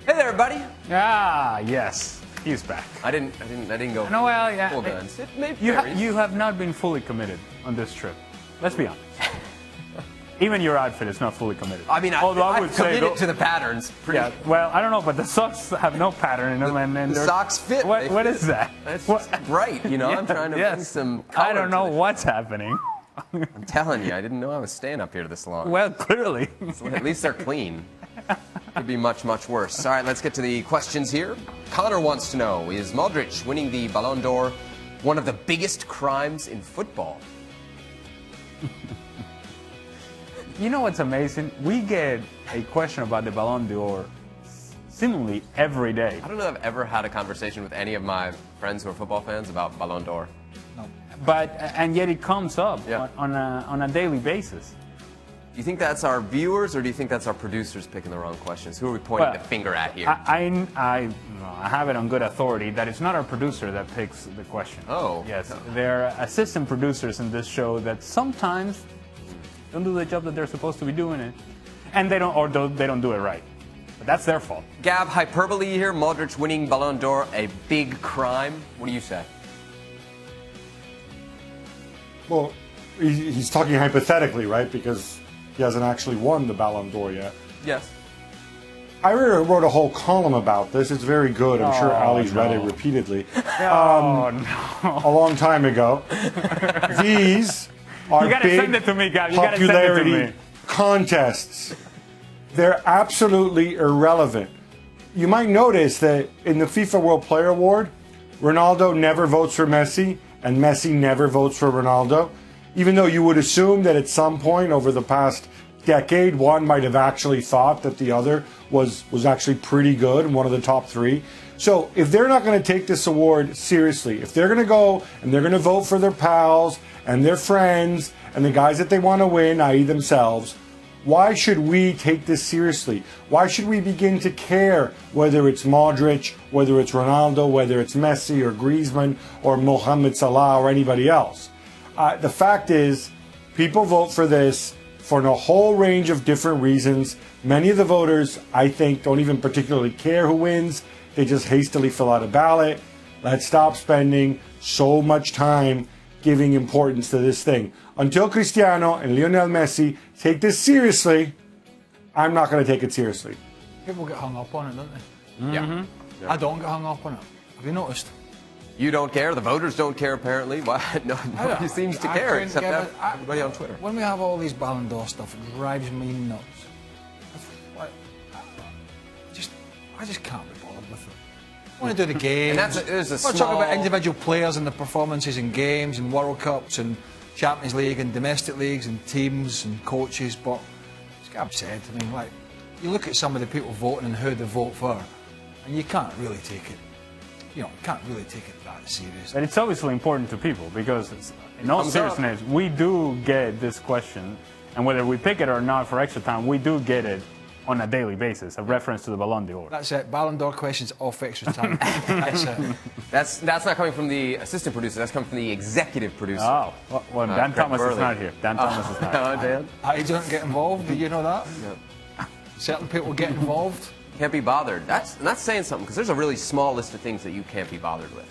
Hey there, everybody. Ah, yes, he's back. I didn't go. No, well, yeah. Full guns. You have not been fully committed on this trip. Let's be honest. Even your outfit is not fully committed. I mean, I've committed to the patterns. Yeah, well, I don't know, but the socks have no pattern in them. And the socks fit. What is that? It's bright, you know? Yeah, I'm trying to bring some color. I don't know what's happening. I'm telling you, I didn't know I was staying up here this long. Well, clearly. So at least they're clean. Could be much, much worse. All right, let's get to the questions here. Connor wants to know, is Modric winning the Ballon d'Or one of the biggest crimes in football? You know what's amazing? We get a question about the Ballon d'Or seemingly every day. I don't know if I've ever had a conversation with any of my friends who are football fans about Ballon d'Or. No. And yet it comes up on a daily basis. Do you think that's our viewers, or do you think that's our producers picking the wrong questions? Who are we pointing the finger at here? I have it on good authority that it's not our producer that picks the question. Oh. Yes, there are assistant producers in this show that sometimes don't do the job that they're supposed to be doing it, and they don't do it right. But that's their fault. Gab, hyperbole here. Modric winning Ballon d'Or, a big crime. What do you say? Well, he's talking hypothetically, right? Because he hasn't actually won the Ballon d'Or yet. Yes. I wrote a whole column about this. It's very good. I'm sure Ali's read it repeatedly. No. A long time ago. These are you gotta big send it to me, Gab. You popularity gotta send it to me. Contests. They're absolutely irrelevant. You might notice that in the FIFA World Player Award, Ronaldo never votes for Messi, and Messi never votes for Ronaldo. Even though you would assume that at some point over the past decade, one might have actually thought that the other was actually pretty good and one of the top three. So if they're not going to take this award seriously, if they're going to go and they're going to vote for their pals and their friends and the guys that they want to win, i.e. themselves, why should we take this seriously? Why should we begin to care whether it's Modric, whether it's Ronaldo, whether it's Messi or Griezmann or Mohamed Salah or anybody else? The fact is, people vote for this for a whole range of different reasons. Many of the voters, I think, don't even particularly care who wins. They just hastily fill out a ballot. Let's stop spending so much time giving importance to this thing. Until Cristiano and Lionel Messi take this seriously, I'm not going to take it seriously. People get hung up on it, don't they? Mm-hmm. Yeah. I don't get hung up on it. Have you noticed? You don't care. The voters don't care, apparently. Why? Nobody seems to care except everybody on Twitter. When we have all these Ballon d'Or stuff, it drives me nuts. I just can't be bothered with it. I want to do the games. And there's a I want to talk about individual players and the performances in games and World Cups and Champions League and domestic leagues and teams and coaches. But as Gab said, I mean, like, you look at some of the people voting and who they vote for, and you can't really take it. You know, you can't really take it that serious. But it's obviously important to people because, in all seriousness, we do get this question, and whether we pick it or not for extra time, we do get it on a daily basis, a reference to the Ballon d'Or. That's it. Ballon d'Or questions off extra time. That's it. That's not coming from the assistant producer. That's coming from the executive producer. Oh, well, Dan Thomas Burley. is not here. Dan Thomas is not here. Dan? I don't get involved. Do you know that? Yep. Certain people get involved. Can't be bothered. That's saying something, because there's a really small list of things that you can't be bothered with.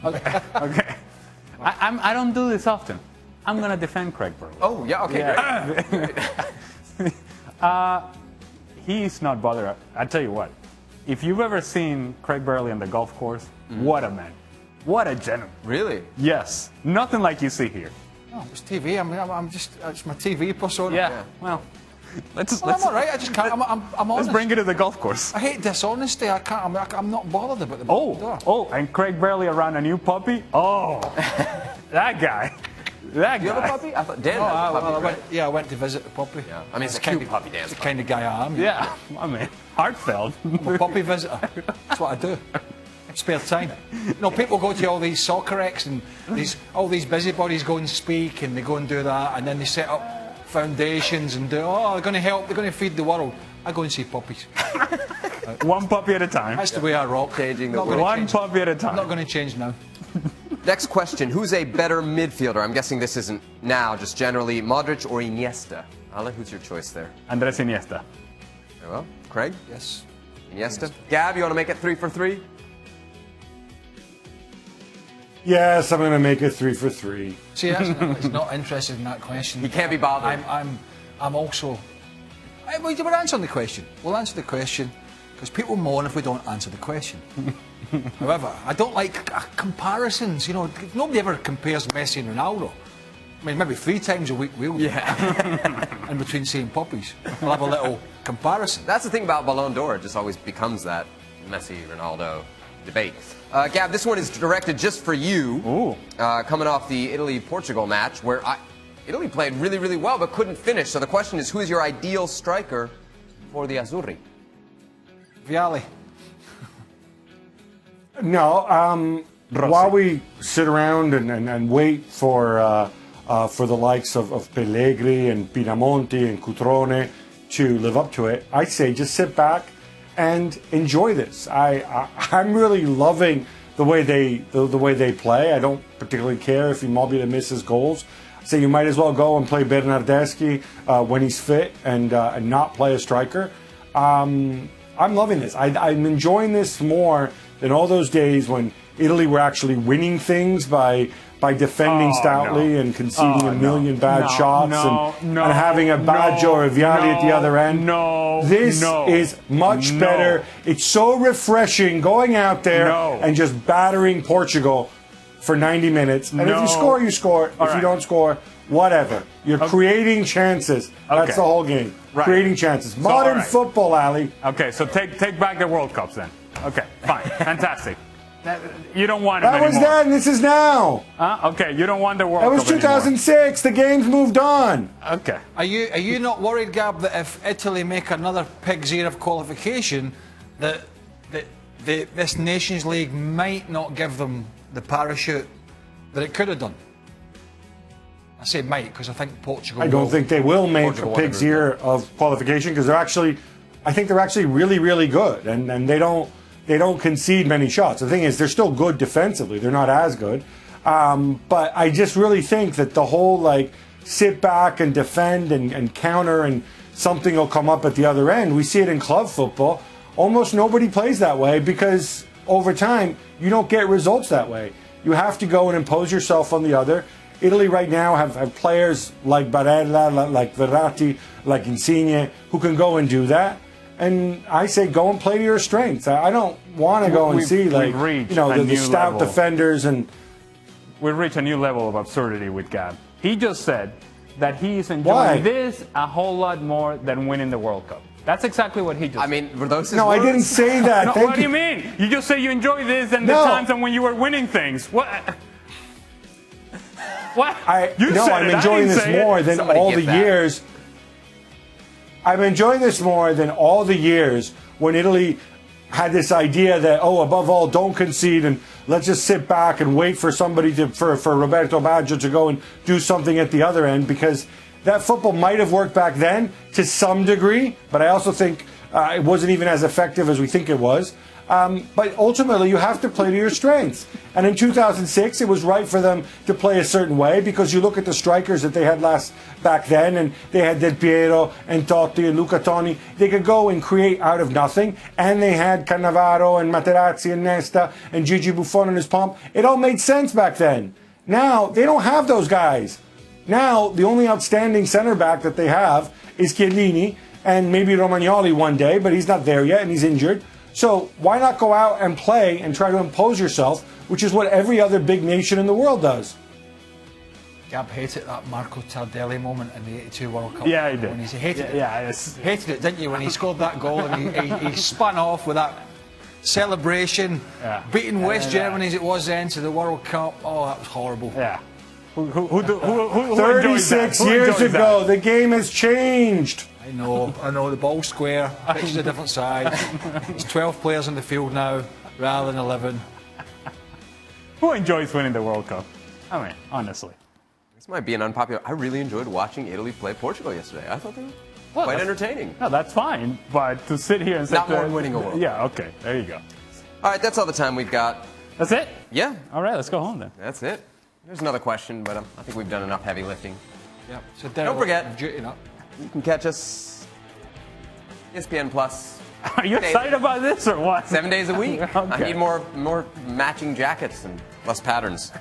Okay. I don't do this often. I'm going to defend Craig Burley. Oh, yeah, okay, Yeah. great. He's not bothered. I tell you what, if you've ever seen Craig Burley on the golf course, what a man. What a gentleman. Really? Yes. Nothing like you see here. No, it's TV. I mean, I'm just, it's my TV persona. Yeah. Well, let's I'm all right. I just can't. I'm honest. let's bring it to the golf course. I hate dishonesty. I can't. I'm not bothered about the Ballon d'Or. And Craig Burley around a new puppy? Oh, that guy. That Do you have a guy. puppy? I thought Dan has a puppy, right? I went to visit the puppy. Yeah. I mean, it's a cute puppy, Dan. It's the kind of guy I am. Yeah, I mean, heartfelt. I'm a puppy visitor. That's what I do. Spare time. You know, people go to all these soccer acts and all these busybodies go and speak and they go and do that, and then they set up foundations and do, they're going to help, they're going to feed the world. I go and see puppies. One puppy at a time. That's the way I rock. Changing the Not world. gonna One change. puppy at a time. I'm not going to change now. Next question. Who's a better midfielder? I'm guessing this isn't now, just generally. Modric or Iniesta? Ale, who's your choice there? Andres Iniesta. Very well. Craig? Yes. Iniesta? Gab, you want to make it 3 for 3? Yes, I'm going to make it 3 for 3. See, he's not interested in that question. He can't be bothered. I'm also. We're answering the question. We'll answer the question because people moan if we don't answer the question. However, I don't like comparisons. You know, nobody ever compares Messi and Ronaldo. I mean, maybe 3 times a week we'll do. In between seeing puppies, we'll have a little comparison. That's the thing about Ballon d'Or. It just always becomes that Messi-Ronaldo debate. Gab, this one is directed just for you. Coming off the Italy-Portugal match where Italy played really, really well but couldn't finish. So the question is, who is your ideal striker for the Azzurri? Vialli. No, while we sit around and wait for the likes of Pellegrini and Pinamonti and Cutrone to live up to it, I say just sit back and enjoy this. I'm really loving the way they play. I don't particularly care if Immobile misses goals. I say you might as well go and play Bernardeschi when he's fit and not play a striker. I'm loving this. I'm enjoying this more than all those days when Italy were actually winning things by defending stoutly and conceding a million bad shots and having a Baggio or a Vialli at the other end. This is much better. It's so refreshing going out there and just battering Portugal for 90 minutes. And if you score, you score. If you don't score, whatever. You're creating chances. That's the whole game. Creating chances. Modern football, Ali. Okay, so take back the World Cups then. Okay, fine. Fantastic. You don't want them That was anymore. then. This is now. Okay, you don't want the World That was Cup 2006. The game's moved on. anymore. Okay. Are you not worried, Gab, that if Italy make another pig's ear of qualification, that this Nations League might not give them the parachute that it could have done? I say might because I think Portugal. I don't think they will make Portugal a pig's ear of qualification because I think they're actually really, really good, and they don't concede many shots. The thing is, they're still good defensively. They're not as good, but I just really think that the whole sit back and defend and counter and something will come up at the other end. We see it in club football. Almost nobody plays that way because over time you don't get results that way. You have to go and impose yourself on the other. Italy right now have players like Barella, like Verratti, like Insigne, who can go and do that. And I say go and play to your strengths. I don't want to go and see the stout defenders and. We've reached a new level of absurdity with Gab. He just said that he's enjoying this a whole lot more than winning the World Cup. That's exactly what he just said. I mean, were those his No, words? I didn't say that. No, what do you mean? You just say you enjoy this and the times and when you were winning things. What? What? I'm enjoying this more than all the years. I'm enjoying this more than all the years when Italy had this idea that, above all, don't concede and let's just sit back and wait for somebody for Roberto Baggio to go and do something at the other end, because that football might have worked back then to some degree, but I also think it wasn't even as effective as we think it was. But ultimately, you have to play to your strengths. And in 2006, it was right for them to play a certain way because you look at the strikers that they had back then, and they had Del Piero and Totti and Luca Toni. They could go and create out of nothing. And they had Cannavaro and Materazzi and Nesta and Gigi Buffon in his pomp. It all made sense back then. Now, they don't have those guys. Now, the only outstanding center back that they have is Chiellini and maybe Romagnoli one day, but he's not there yet and he's injured. So why not go out and play and try to impose yourself, which is what every other big nation in the world does. Gab hated that Marco Tardelli moment in the '82 World Cup. Yeah, he did. When he hated it. Yeah, hated it, didn't you? When he scored that goal and he spun off with that celebration, beating West Germany as it was then to the World Cup. Oh, that was horrible. Yeah. Who 36 years ago, the game has changed. I know, the ball's square, pitch is a different size. There's 12 players in the field now, rather than 11. Who enjoys winning the World Cup? I mean, honestly. This might be an unpopular. I really enjoyed watching Italy play Portugal yesterday. I thought they were quite entertaining. No, that's fine. But to sit here and say... Not more than winning a World Cup. Yeah, okay. There you go. All right, that's all the time we've got. That's it? Yeah. All right, let's go home then. That's it. There's another question, but I think we've done enough heavy lifting. Yeah. So don't forget, duty up. you can catch us ESPN Plus. Are you excited about this or what? 7 days a week. I Okay. need more matching jackets and less patterns.